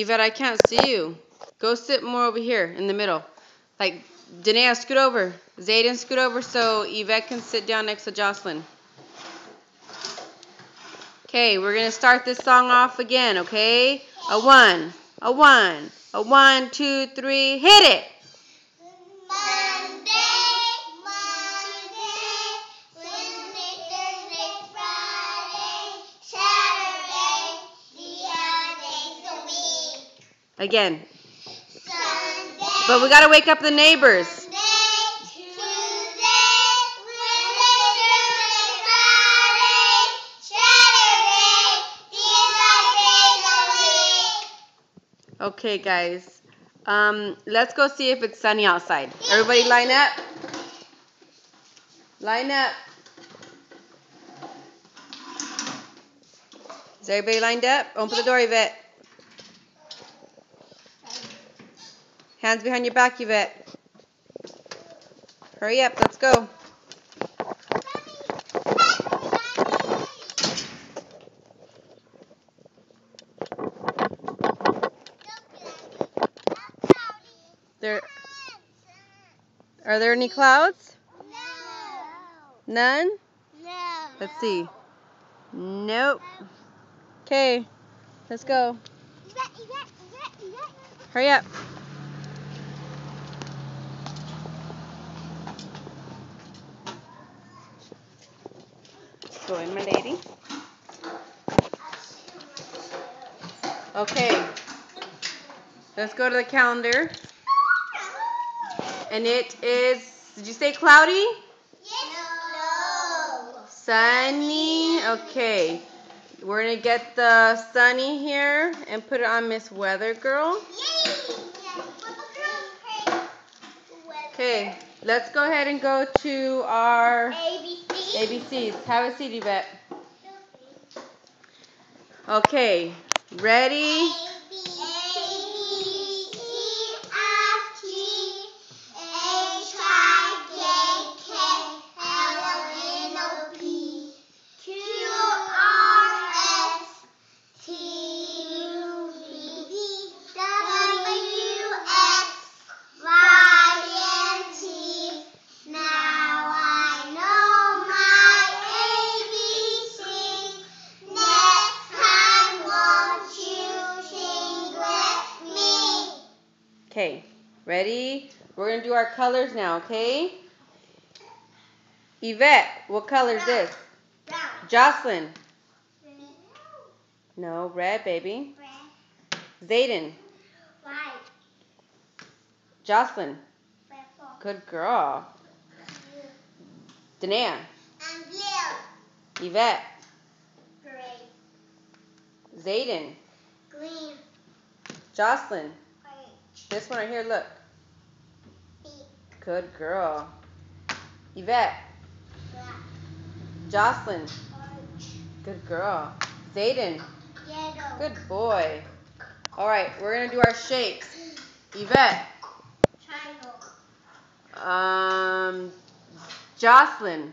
Yvette, I can't see you. Go sit more over here in the middle. Like, Danae, scoot over. Zayden, scoot over so Yvette can sit down next to Jocelyn. Okay, we're going to start this song off again, okay? A one, a one, a 1, 2, 3, hit it! Monday, Wednesday, Thursday, Friday, Saturday, the other days of the week. Again. Sunday, But we got to wake up the neighbors. Monday, Tuesday, Wednesday, Thursday, Friday, Saturday, the other days of the week. Okay, guys. Let's go see if it's sunny outside. Everybody line up. Line up. Is everybody lined up? Open the door, Yvette. Hands behind your back, Yvette. Hurry up, let's go. Are there any clouds? No. None? No. Let's see. Nope. Okay, let's go. Hurry up. Go in, my lady. Okay. Let's go to the calendar. And it is, did you say cloudy? No. Sunny. Okay. We're going to get the sunny here and put it on Miss Weather Girl. Okay. Let's go ahead and go to our ABCs. Have a seat, Yvette. Okay. Ready? Okay, ready? We're going to do our colors now, okay? Yvette, what color is this? Brown. Jocelyn. No, red, baby. Red. Zayden. White. Jocelyn. Purple. Good girl. Danae. And blue. Yvette. Gray. Zayden. Green. Jocelyn. Orange. This one right here, look. Pink. Good girl. Yvette. Black. Jocelyn. Orange. Good girl. Zayden. Yellow. Good boy. All right, we're going to do our shapes. Yvette. Triangle. Jocelyn.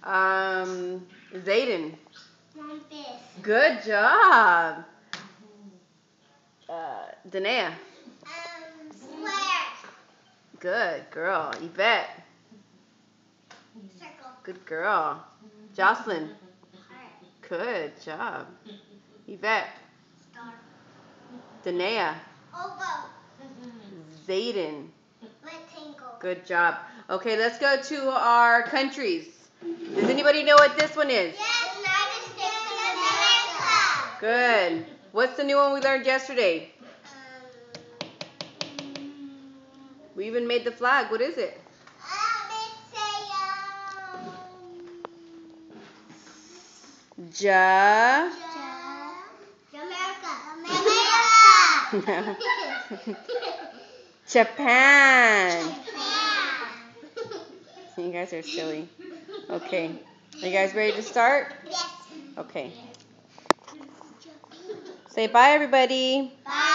Octagon. Zayden. Compass. Good job. Danae. Square. Good girl. Yvette. Circle. Good girl. Jocelyn. Heart. Good job. Yvette. Star. Danae. Oval. Zayden. Rectangle. Good job. Okay, let's go to our countries. Does anybody know what this one is? Yes, United States of America. Good. What's the new one we learned yesterday? We even made the flag. What is it? America. Japan. You guys are silly. Okay. Are you guys ready to start? Yes. Okay. Say bye, everybody. Bye.